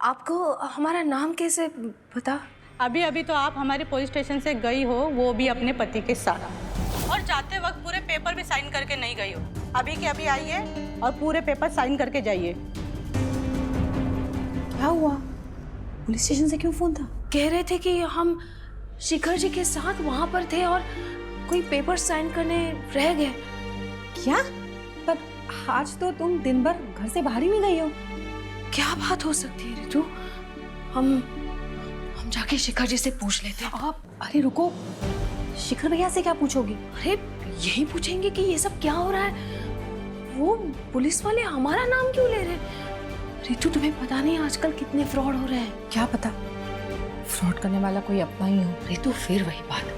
आपको हमारा नाम कैसे पता? अभी अभी तो आप हमारे पुलिस स्टेशन से गई हो, वो भी अपने पति के साथ, और जाते वक्त पूरे पेपर भी साइन करके नहीं गई हो। अभी के अभी आइए और पूरे पेपर साइन करके जाइए। क्या हुआ? पुलिस स्टेशन से क्यों फोन था? कह रहे थे कि हम शिखर जी के साथ वहां पर थे और कोई पेपर साइन करने रह गए। क्या? पर आज तो तुम दिन भर घर से बाहर ही नहीं गई हो। क्या बात हो सकती है रितु? हम जाके शिखर जी से पूछ लेते हैं। आप अरे रुको, शिखर भैया से क्या पूछोगी? अरे यही पूछेंगे कि ये सब क्या हो रहा है। वो पुलिस वाले हमारा नाम क्यों ले रहे हैं? रितु तुम्हें पता नहीं आजकल कितने फ्रॉड हो रहे हैं। क्या पता फ्रॉड करने वाला कोई अपना ही हो। रितु फिर वही बात,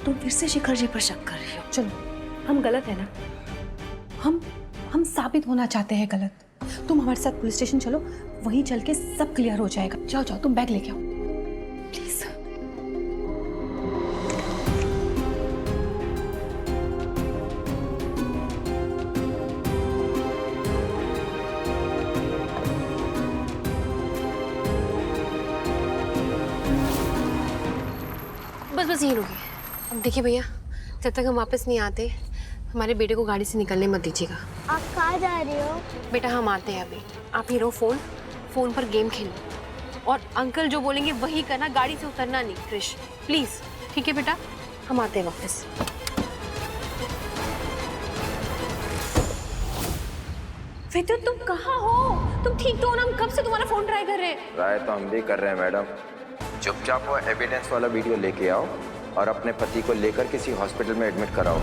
तुम फिर से शिखर जी पर शक कर रही हो। चलो, हम गलत है ना? हम साबित होना चाहते हैं गलत। तुम हमारे साथ पुलिस स्टेशन चलो, वहीं चल के सब क्लियर हो जाएगा। जाओ जाओ, तुम बैग लेके आओ प्लीज। बस यही रुकिए। अब देखिए भैया, जब तक हम वापस नहीं आते हमारे बेटे को गाड़ी से निकलने मत दीजिएगा। आप कहाँ जा रही हो? बेटा हम आते हैं अभी। आप ही रहो, फोन पर गेम खेलो और अंकल जो बोलेंगे वही करना, गाड़ी से उतरना नहीं। क्रिश प्लीज। ठीक है बेटा, हम आते हैं वापस। विद्युत तुम कहाँ हो? तुम ठीक तो हो ना? हम कब से तुम्हारा फोन ट्राई कर रहे हैं। ट्राई तो हम भी कर रहे हैं मैडम। चुपचाप वो एविडेंस वाला वीडियो लेके आओ और अपने पति को लेकर किसी हॉस्पिटल में एडमिट कराओ।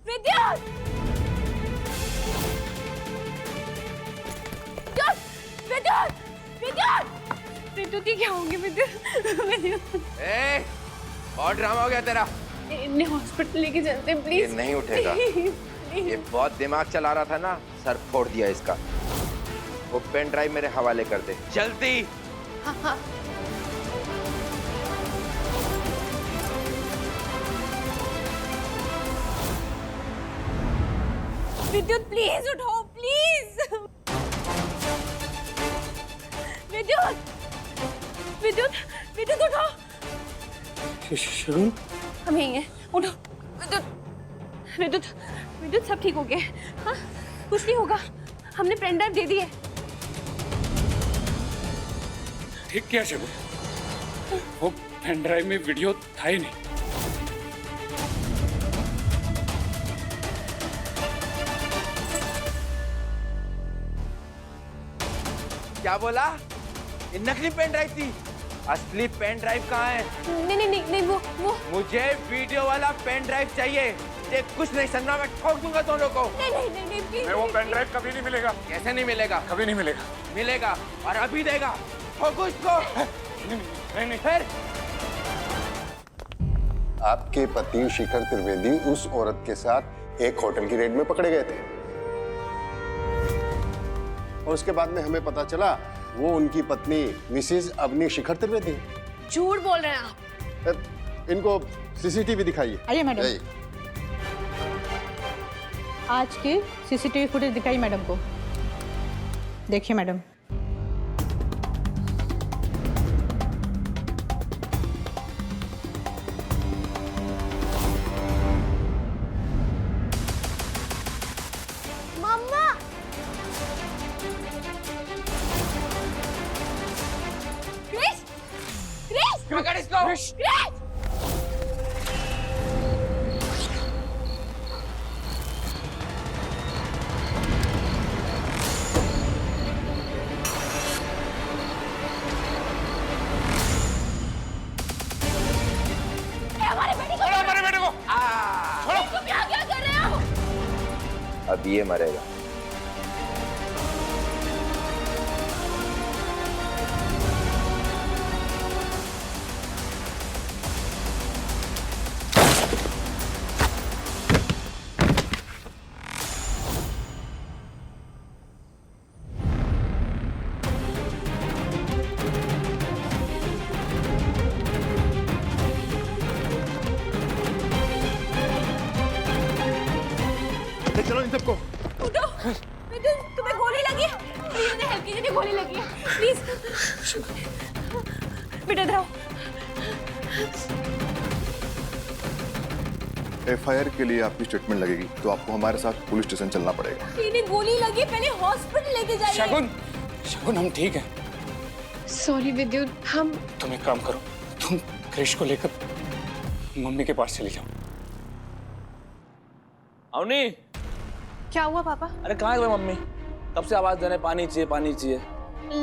विद्युत! विद्युत! विद्युत! विद्युत, ये क्या होगी विद्युत? ए, बहुत ड्रामा हो गया तेरा। इन्हें हॉस्पिटल लेके चलते प्लीज। ये नहीं उठेगा। ये बहुत दिमाग चला रहा था ना, सर फोड़ दिया इसका। वो पेन ड्राइव मेरे हवाले कर दे जल्दी। हाँ। विद्युत प्लीज उठो, प्लीज। विद्युत! विद्युत! विद्युत उठो। शुरू हम यहीं हैं, उठो। विद्युत! विद्युत! विद्युत, सब ठीक हो गया? हाँ, कुछ नहीं होगा। हमने पेन ड्राइव दे दी है। ठीक क्या शगुन? वो पेन ड्राइव में वीडियो था ही नहीं। क्या बोला? ये नकली पेन ड्राइव थी, असली पेन ड्राइव कहाँ है? नहीं, वो मुझे वीडियो वाला पेन ड्राइव चाहिए। ये कुछ नहीं समझना, मैं ठोक दूंगा दोनों को। नहीं, प्लीज। वो पेन ड्राइव कभी नहीं मिलेगा। कैसे नहीं मिलेगा? कभी नहीं मिलेगा। मिलेगा और अभी देगा। ठोक उसको। नहीं। फिर आपके पति शिखर त्रिवेदी उस औरत के साथ एक होटल की रेड में पकड़े गए थे और उसके बाद में हमें पता चला वो उनकी पत्नी मिसेज अवनी शिखर त्रिवेदी। झूठ बोल रहे हैं आप। इनको सीसीटीवी दिखाइए। आइए मैडम। आज की सीसीटीवी फुटेज दिखाई मैडम को। देखिए मैडम। मम्मा! क्रिश! क्रिश! पकड़ इसको। क्रिश! हमारे बेटे को तुम यहाँ क्या कर रहे हो? अब ये मरेगा। ले चलो इन सबको। उठो बेटा, तुम्हें गोली लगी है, प्लीज मुझे हेल्प कीजिए, गोली लगी है प्लीज। बेटा इधर आओ। FIR के लिए आपकी स्टेटमेंट लगेगी तो आपको हमारे साथ पुलिस स्टेशन चलना पड़ेगा। इन्हें गोली लगी, पहले हॉस्पिटल लेके जाइए। शगुन, शगुन हम ठीक हैं। सॉरी विद्युत, हम तुम एक काम करो, तुम क्रिश को लेकर मम्मी के पास चली जाओ। अवनी, क्या हुआ पापा? अरे कहाँ है तुम्हारी मम्मी? कब से आवाज दे रहे पानी चाहिए पानी चाहिए।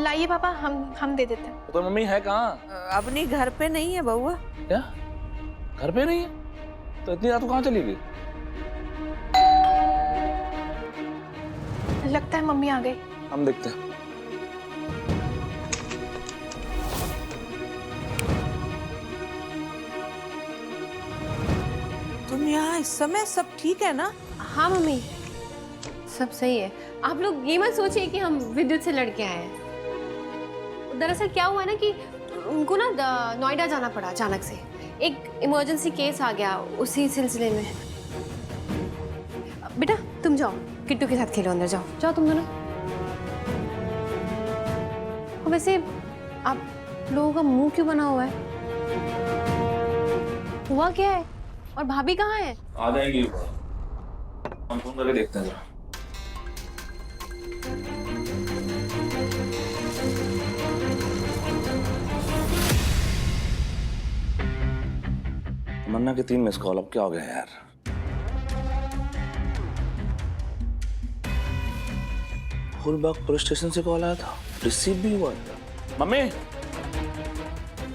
लाइए पापा, हम दे देते हैं। तो तुम्हारी मम्मी है कहाँ? अपनी घर पे नहीं है बउआ। क्या घर पे नहीं है? तो इतनी रात को कहाँ चली गई? लगता है मम्मी आ गई। हम देखते हैं। तुम यहाँ इस समय सब ठीक है ना? हाँ मम्मी, सब सही है। आप लोग ये मत सोचिए कि हम विद्युत से लड़के आए हैं। दरअसल क्या हुआ ना कि उनको ना नोएडा जाना पड़ा अचानक से। एक इमरजेंसी केस आ गया, उसी सिलसिले में। बेटा तुम जाओ, किट्टू के साथ खेलो, अंदर जाओ, जाओ तुम दोनों। वैसे आप लोगों का मुंह क्यों बना हुआ है? हुआ क्या है? और भाभी कहाँ है? आ जाएंगी, हम फोन करके देखते हैं जरा। मन्ना के 3 मिस कॉल, अब क्या हो गया यार? फूलबाग पुलिस स्टेशन से कॉल आया था, रिसीव भी हुआ था। मम्मी,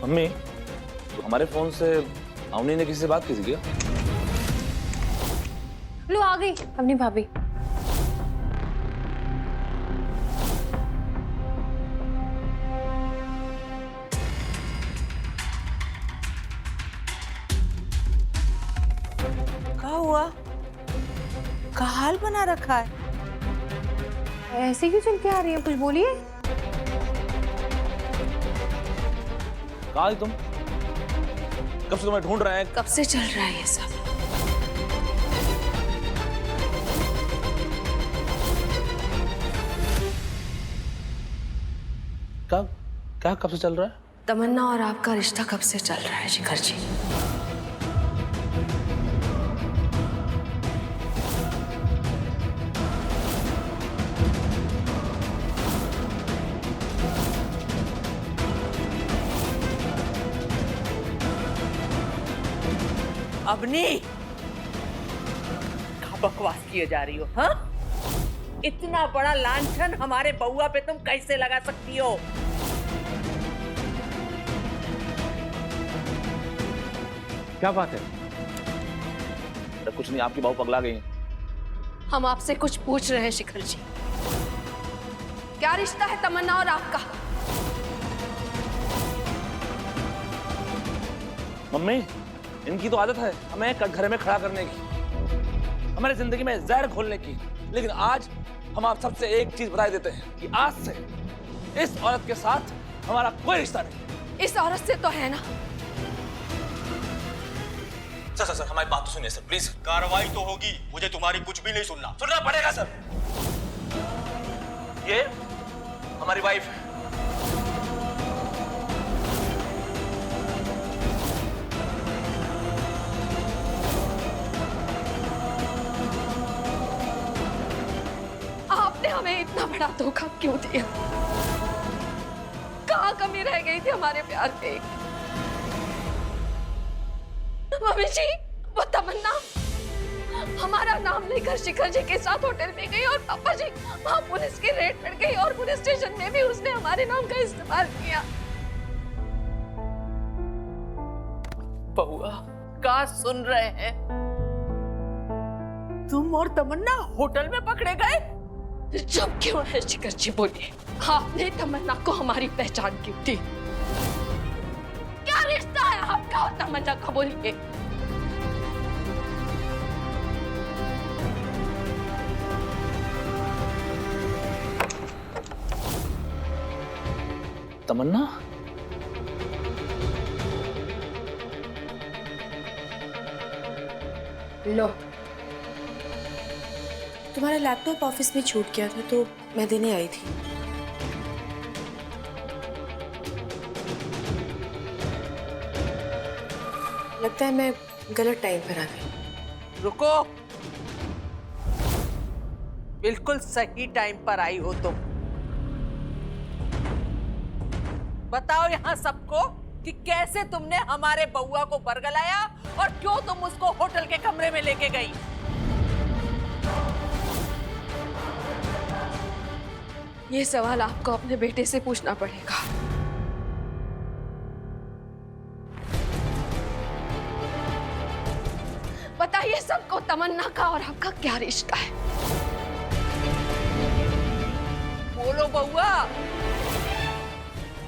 मम्मी, तो हमारे फोन से अवनी ने किसी से बात की थी क्या? लो आ गई अपनी भाभी। क्या हुआ? का हाल बना रखा है? ऐसे क्यों चल के आ रही है? कुछ बोलिए। कहाँ थी तुम? कब से तुम्हें ढूंढ रहे हैं। कब से चल रहा है ये सब? कब? क्या कब से चल रहा है? तमन्ना और आपका रिश्ता कब से चल रहा है शिखर जी? अबनी, क्या बकवास किए जा रही हो? हाँ, इतना बड़ा लांछन हमारे बउआ पे तुम कैसे लगा सकती हो? क्या बात है? अरे कुछ नहीं, आपकी बहू पगला गई। हम आपसे कुछ पूछ रहे हैं शिखर जी। क्या रिश्ता है तमन्ना और आपका? मम्मी, इनकी तो आदत है हमें कटघरे में खड़ा करने की, हमारी जिंदगी में जहर घोलने की। लेकिन आज हम आप सबसे एक चीज बता देते हैं कि आज से इस औरत के साथ हमारा कोई रिश्ता नहीं। इस औरत से तो है ना? सर हमारी बात तो सुनिए सर, प्लीज। कार्रवाई तो होगी, मुझे तुम्हारी कुछ भी नहीं सुनना। सुनना पड़ेगा सर। ये हमारी वाइफ है। आपने हमें इतना बड़ा धोखा क्यों दिया? कहाँ कमी रह गई थी हमारे प्यार पे? मम्मी जी, वो तमन्ना हमारा नाम लेकर शिखर जी के साथ होटल में गई और पापा जी वहाँ पुलिस की रेड पड़ गई और पुलिस स्टेशन में भी उसने हमारे नाम का इस्तेमाल किया। बउआ, क्या सुन रहे हैं? तुम और तमन्ना होटल में पकड़े गए? चुप क्यों है शिखर जी? बोलिए, आपने तमन्ना को हमारी पहचान क्यों दी? क्या रिश्ता है आपका और तमन्ना का? बोलिए। तमन्ना, लो, तुम्हारा लैपटॉप ऑफिस में छूट गया था तो मैं देने आई थी। लगता है मैं गलत टाइम पर आ गई। रुको, बिल्कुल सही टाइम पर आई हो तुम। बताओ यहाँ सबको कि कैसे तुमने हमारे बउआ को बरगलाया और क्यों तुम उसको होटल के कमरे में लेके गई। ये सवाल आपको अपने बेटे से पूछना पड़ेगा। बताइए सबको तमन्ना का और आपका क्या रिश्ता है? बोलो बउआ,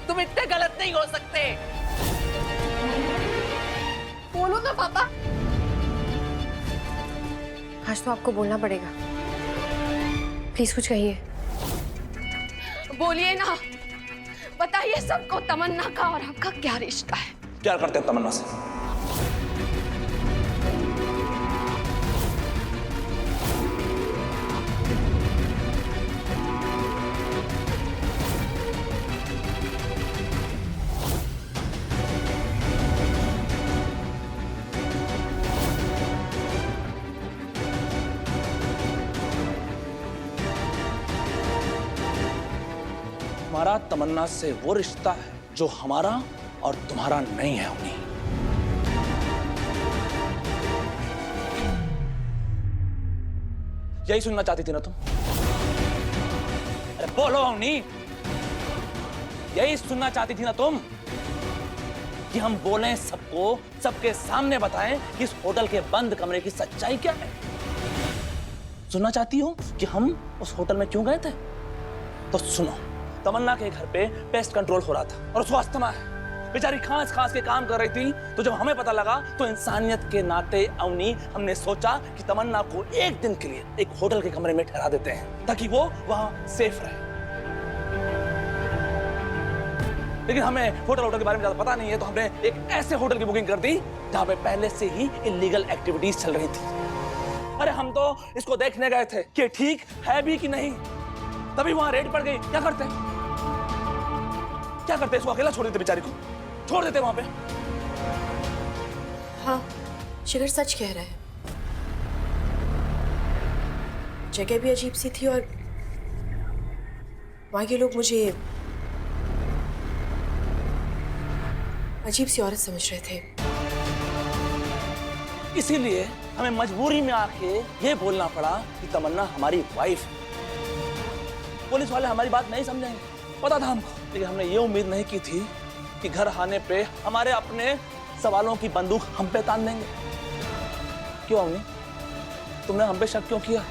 तुम इतने गलत नहीं हो सकते। बोलो ना पापा। आज तो आपको बोलना पड़ेगा, प्लीज कुछ कहिए। बोलिए ना, बताइए सबको तमन्ना का और आपका क्या रिश्ता है? प्यार करते हैं तमन्ना से। हमारा तमन्ना से वो रिश्ता है जो हमारा और तुम्हारा नहीं है अवनी। यही सुनना चाहती थी ना तुम? अरे बोलो अवनी, यही सुनना चाहती थी ना तुम कि हम बोलें सबको, सबके सामने बताएं कि इस होटल के बंद कमरे की सच्चाई क्या है? सुनना चाहती हो कि हम उस होटल में क्यों गए थे? तो सुनो, तमन्ना के घर पे पेस्ट कंट्रोल हो रहा था और उसको अस्थमा है। बेचारी खांस खांस के काम कर रही थी, तो जब हमें पता लगा तो इंसानियत के नाते अवनी हमने सोचा कि तमन्ना को एक दिन के लिए एक होटल के कमरे में ठहरा देते हैं ताकि वो वहां सेफ रहे। लेकिन हमें होटल के बारे में ज्यादा पता नहीं है, तो हमने एक ऐसे होटल की बुकिंग कर दी जहां पे पहले से ही इलीगल एक्टिविटीज चल रही थी। अरे हम तो इसको देखने गए थे कि ठीक है भी कि नहीं, तभी वहां रेड पड़ गई। क्या करते इसको अकेला छोड़ देते, बेचारी को छोड़ देते वहां पे। हाँ, शिखर सच कह रहा है। जगह भी अजीब सी थी और वहां के लोग मुझे अजीब सी औरत समझ रहे थे। इसीलिए हमें मजबूरी में आके ये बोलना पड़ा कि तमन्ना हमारी वाइफ है। पुलिस वाले हमारी बात नहीं समझेंगे, पता था हमको, लेकिन हमने ये उम्मीद नहीं की थी कि घर आने पे हमारे अपने सवालों की बंदूक हम पे तान देंगे। क्यों अवनी, तुमने हम पे शक क्यों किया?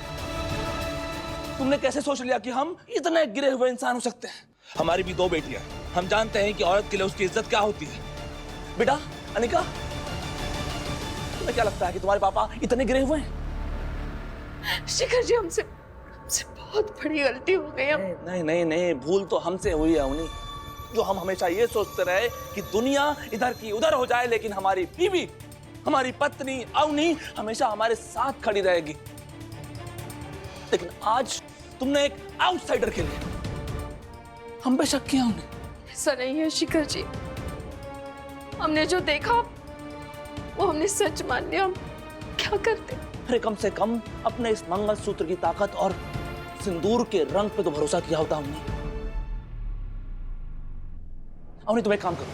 तुमने कैसे सोच लिया कि हम इतने गिरे हुए इंसान हो सकते हैं? हमारी भी 2 बेटियां, हम जानते हैं कि औरत के लिए उसकी इज्जत क्या होती है। बेटा अनिका, तुम्हें क्या लगता है कि तुम्हारे पापा इतने गिरे हुए हैं? शिखर जी, हमसे बहुत बड़ी गलती हो गई। नहीं, भूल तो हमसे हुई है अवनी। जो हम हमेशा ये सोचते रहे कि दुनिया इधर की उधर हो जाए, लेकिन हमारी बीवी, हमारी पत्नी अवनी हमेशा हमारे साथ खड़ी रहेगी। लेकिन आज तुमने एक आउटसाइडर के लिए हम पे शक किया। हमने ऐसा नहीं है शिखर जी, हमने जो देखा वो हमने सच मान लिया। हम क्या करते? अरे कम से कम अपने इस मंगलसूत्र की ताकत और सिंदूर के रंग पे तो भरोसा किया होता हमने। अवनी, तुम एक काम करो,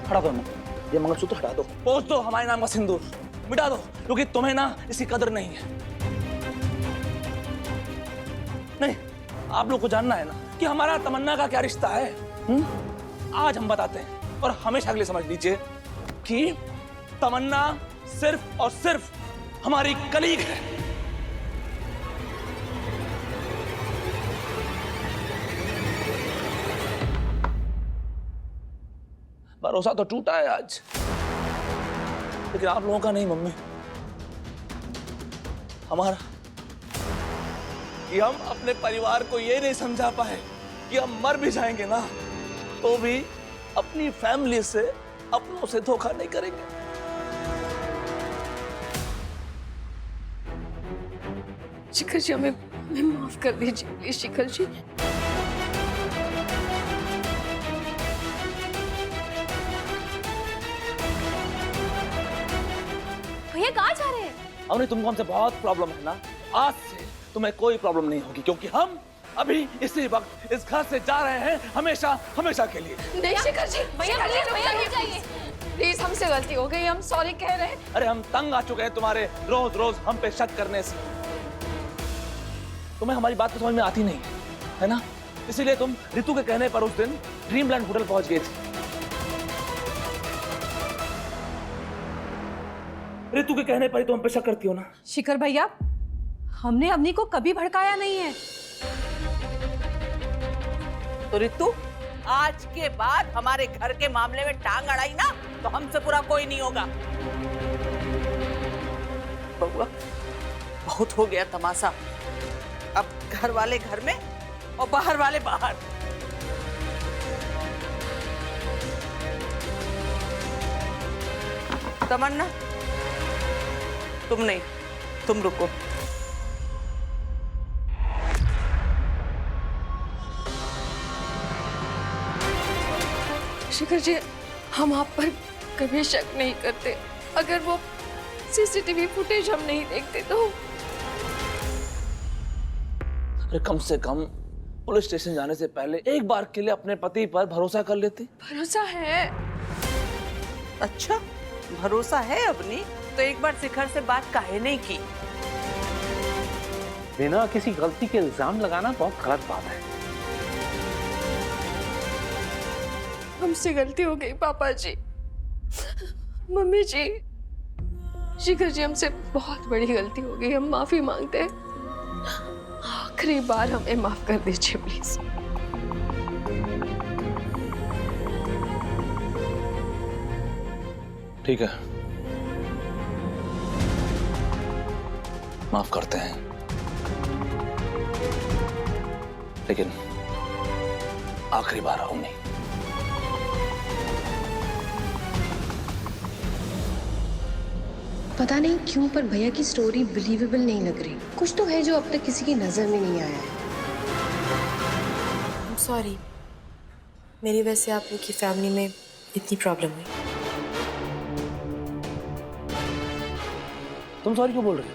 हटा दो ये मंगलसूत्र, हटा दो, पोंछ दो हमारे नाम का सिंदूर, मिटा दो, क्योंकि तुम्हें ना इसकी कदर नहीं है। नहीं, आप लोग को जानना है ना कि हमारा तमन्ना का क्या रिश्ता है। आज हम बताते हैं और हमेशा के लिए समझ लीजिए कि तमन्ना सिर्फ और सिर्फ हमारी कलीग है। भरोसा तो टूटा है आज, लेकिन आप लोगों का नहीं मम्मी, हमारा। कि हम अपने परिवार को ये नहीं समझा पाए कि हम मर भी जाएंगे ना तो भी अपनी फैमिली से, अपनों से धोखा नहीं करेंगे। शिखर जी हमें माफ कर दीजिए प्लीज शिखर जी। भैया कहाँ जा रहे हैं? अवनी तुमको हमसे बहुत प्रॉब्लम है ना, आज से तुम्हें कोई प्रॉब्लम नहीं होगी क्योंकि हम अभी इसी वक्त इस घर से जा रहे हैं हमेशा हमेशा के लिए। नहीं शिखर जी, भैया भैया रुक जाइए। प्लीज हमसे गलती हो गई, हम सॉरी कह रहे हैं। अरे हम तंग आ चुके हैं तुम्हारे रोज रोज हम पे शक करने से। तुम्हें हमारी बात तो समझ में आती नहीं है ना, इसीलिए तुम रितु के कहने पर उस दिन ड्रीमलैंड होटल पहुंच गई थी। रितु के कहने पर ही तुम हम पे शक करती हो ना। शिखर भैया, हमने अवनी को कभी भड़काया नहीं है। तो रितु, आज के बाद हमारे घर के मामले में टांग अड़ाई ना तो हमसे पूरा कोई नहीं होगा। बउआ, बहुत हो गया तमाशा। अब घर वाले घर में और बाहर वाले बाहर। तमन्ना, तुम नहीं, तुम रुको। शिखर जी, हम आप पर कभी शक नहीं करते। अगर वो सीसीटीवी फुटेज हम नहीं देखते तो। अरे कम से कम पुलिस स्टेशन जाने से पहले एक बार के लिए अपने पति पर भरोसा कर लेती। भरोसा है। अच्छा, भरोसा है अपनी, तो एक बार शिखर से बात काहे नहीं की? बिना किसी गलती के इल्जाम लगाना बहुत गलत बात है। हमसे गलती हो गई पापा जी, मम्मी जी, शिखर जी, हमसे बहुत बड़ी गलती हो गई। हम माफी मांगते हैं। आखिरी बार हमें माफ कर दीजिए प्लीज। ठीक है, माफ करते हैं, लेकिन आखिरी बार आऊं नहीं। पता नहीं क्यों पर भैया की स्टोरी बिलीवेबल नहीं लग रही। कुछ तो है जो अब तक किसी की नजर में नहीं आया है। सॉरी, मेरी वजह से आप लोग की फैमिली में इतनी प्रॉब्लम हुई। तुम सॉरी क्यों बोल रही हो?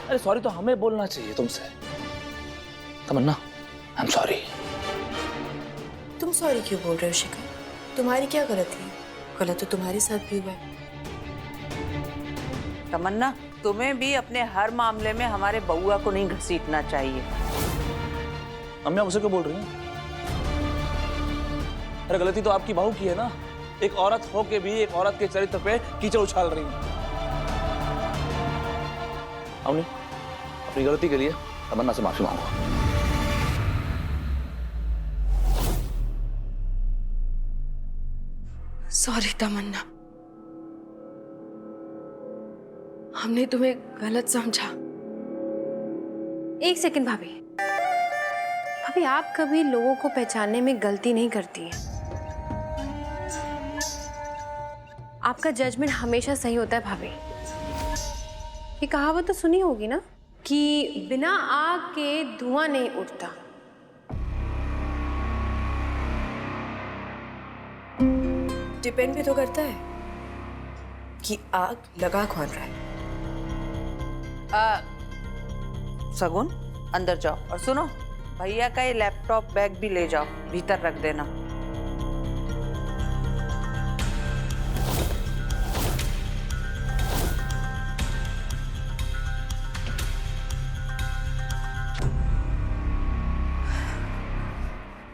अरे सॉरी तो हमें बोलना चाहिए तुमसे। तमन्ना, आई एम सॉरी। तुम सॉरी क्यों बोल रहे हो शिखर? तुम्हारी क्या गलती है? गलत तो तुम्हारे साथ भी हुआ है। तमन्ना, तुम्हें भी अपने हर मामले में हमारे बउआ को नहीं घसीटना चाहिए। अम्मी आप उसे क्यों बोल रही हैं? अरे गलती तो आपकी बहू की है ना, एक औरत हो के भी एक औरत के चरित्र पे कीचड़ उछाल रही है। अम्मी, अपनी गलती के लिए तमन्ना से माफी मांगो। सॉरी तमन्ना, हमने तुम्हें गलत समझा। एक सेकंड भाभी, भाभी आप कभी लोगों को पहचानने में गलती नहीं करती हैं। आपका जजमेंट हमेशा सही होता है भाभी। ये कहावत तो सुनी होगी ना कि बिना आग के धुआं नहीं उठता। डिपेंड भी तो करता है कि आग लगा कौन रहा है। सगुन, अंदर जाओ और सुनो, भैया का ये लैपटॉप बैग भी ले जाओ, भीतर रख देना।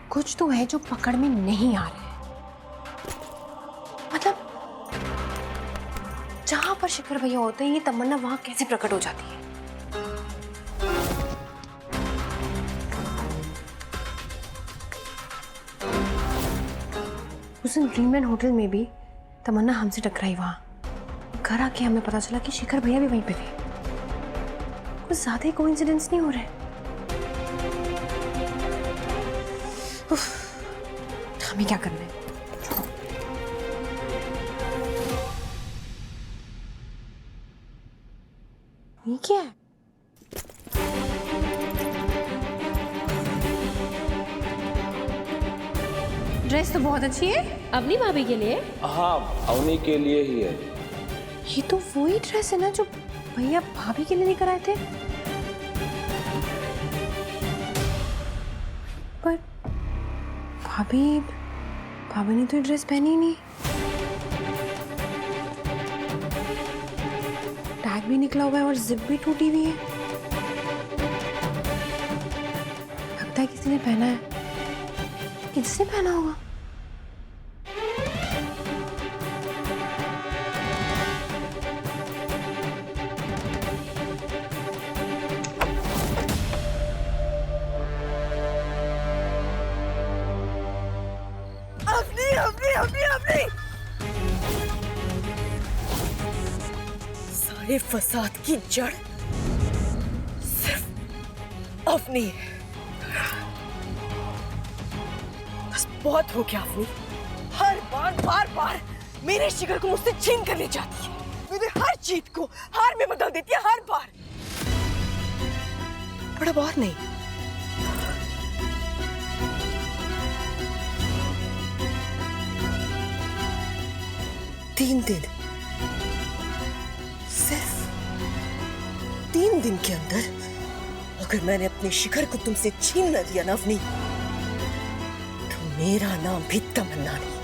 कुछ तो है जो पकड़ में नहीं आ रहा है। मतलब जहां पर शिखर भैया होते हैं, ये तमन्ना वहां कैसे प्रकट हो जाती है? उस दिन ड्रीमलैंड होटल में भी तमन्ना हमसे टकराई। वहां घर आके हमें पता चला कि शिखर भैया भी वहीं पे थे। कुछ ज्यादा ही कोइंसिडेंस नहीं हो रहे? हमें क्या करना है? ये क्या है? ड्रेस तो बहुत अच्छी है, अपनी भाभी के लिए। हाँ, अवनी के लिए ही है। ये तो वही ड्रेस है ना जो भैया भाभी के लिए लेकर आए थे। पर भाभी ने तो ये ड्रेस पहनी ही नहीं। टैग भी निकला हुआ है और जिप भी टूटी हुई है। लगता है किसी ने पहना है। किसने पहना होगा? अपनी सारे फसाद की जड़ सिर्फ अवनी है। बस बहुत हो गया अवनी। हर बार मेरे शिखर को मुझसे छीन कर ले जाती है। मेरे हर जीत को हार में बदल देती है, हर बार। बड़ा बार नहीं, तीन दिन, सिर्फ 3 दिन के अंदर अगर मैंने अपने शिखर को तुमसे छीन न लिया ना अवनी, तो मेरा नाम भी तमन्ना नहीं।